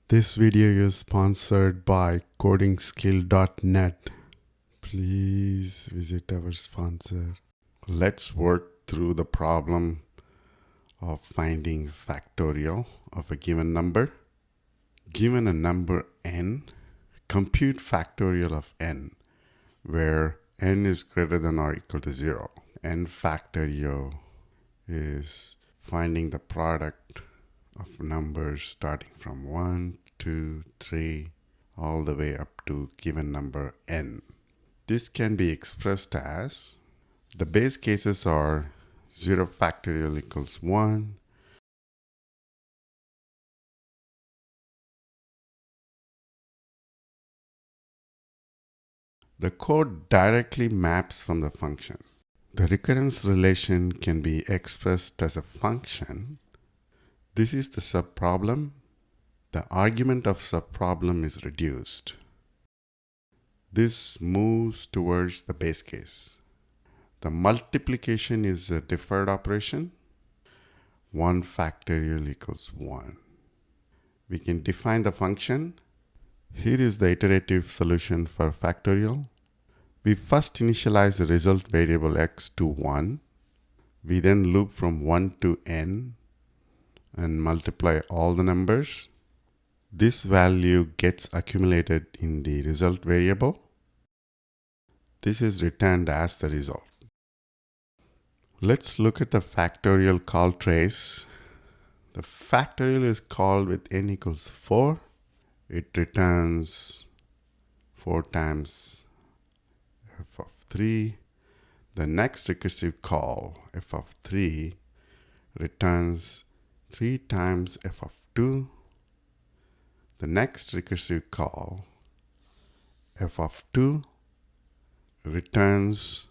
This video is sponsored by codingskill.net. Please visit our sponsor. Let's work through the problem of finding factorial of a given number. Given a number n, compute factorial of n, where n is greater than or equal to 0. N factorial is finding the product of numbers starting from 1, 2, 3, all the way up to given number n. This can be expressed as, the base cases are 0 factorial equals 1, the code directly maps from the function. The recurrence relation can be expressed as a function. This is the subproblem. The argument of subproblem is reduced. This moves towards the base case. The multiplication is a deferred operation. 1 factorial equals 1. We can define the function. Here is the iterative solution for factorial. We first initialize the result variable x to 1. We then loop from 1 to n and multiply all the numbers. This value gets accumulated in the result variable. This is returned as the result. Let's look at the factorial call trace. The factorial is called with n equals 4. It returns 4 times f of 3. The next recursive call, f of 3, returns 3 times f of 2. The next recursive call, f of 2, returns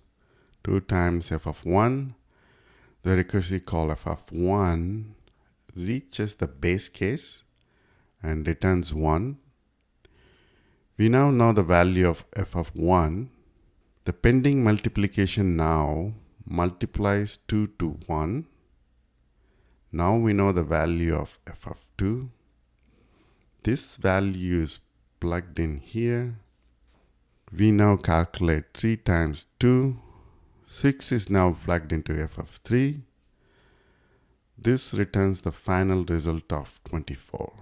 2 times f of 1. The recursive call f of 1 reaches the base case and returns 1. We now know the value of f of 1. The pending multiplication now multiplies 2 to 1. Now we know the value of f of 2. This value is plugged in here. We now calculate 3 times 2. 6 is now plugged into f of 3. This returns the final result of 24.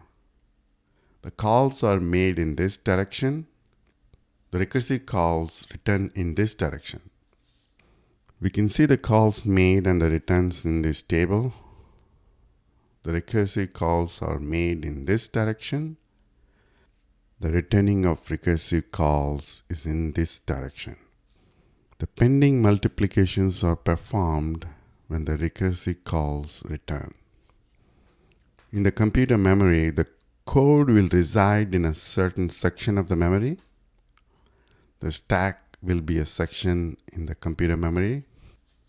The calls are made in this direction. The recursive calls return in this direction. We can see the calls made and the returns in this table. The recursive calls are made in this direction. The returning of recursive calls is in this direction. The pending multiplications are performed when the recursive calls return. In the computer memory, the code will reside in a certain section of the memory. The stack will be a section in the computer memory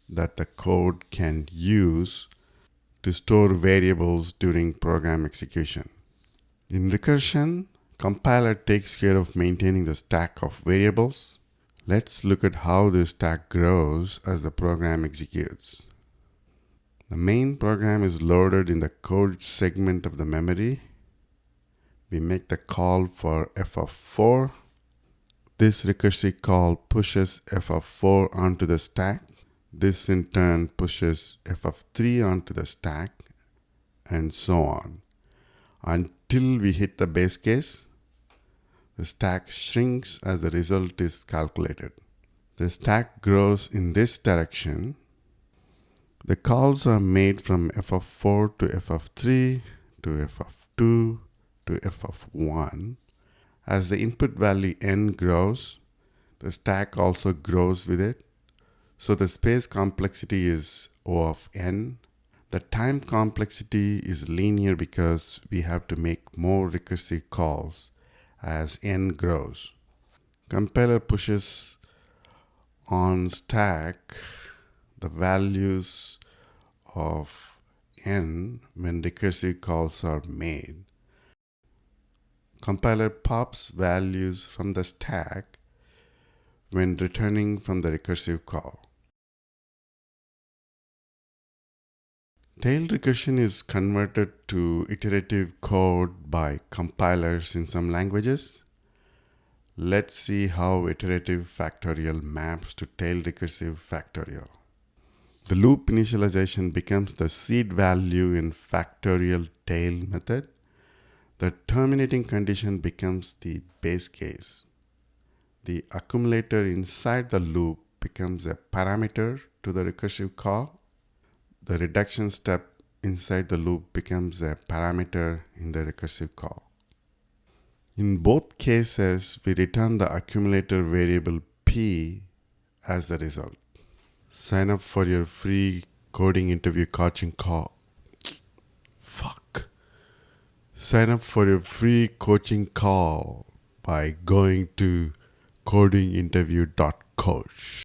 that the code can use to store variables during program execution. In recursion, compiler takes care of maintaining the stack of variables. Let's look at how the stack grows as the program executes. The main program is loaded in the code segment of the memory. We make the call for f of 4. This recursive call pushes f of 4 onto the stack. This in turn pushes f of 3 onto the stack, and so on, until we hit the base case. The stack shrinks as the result is calculated. The stack grows in this direction. The calls are made from f of 4 to f of 3 to f of 2 to f of 1. As the input value n grows, the stack also grows with it. So the space complexity is O of n. The time complexity is linear because we have to make more recursive calls as n grows. Compiler pushes on stack the values of n when recursive calls are made. Compiler pops values from the stack when returning from the recursive call. Tail recursion is converted to iterative code by compilers in some languages. Let's see how iterative factorial maps to tail recursive factorial. The loop initialization becomes the seed value in factorial tail method. The terminating condition becomes the base case. The accumulator inside the loop becomes a parameter to the recursive call. The reduction step inside the loop becomes a parameter in the recursive call. In both cases, we return the accumulator variable p as the result. Sign up for your free coding interview coaching call. Sign up for your free coaching call by going to codinginterview.coach.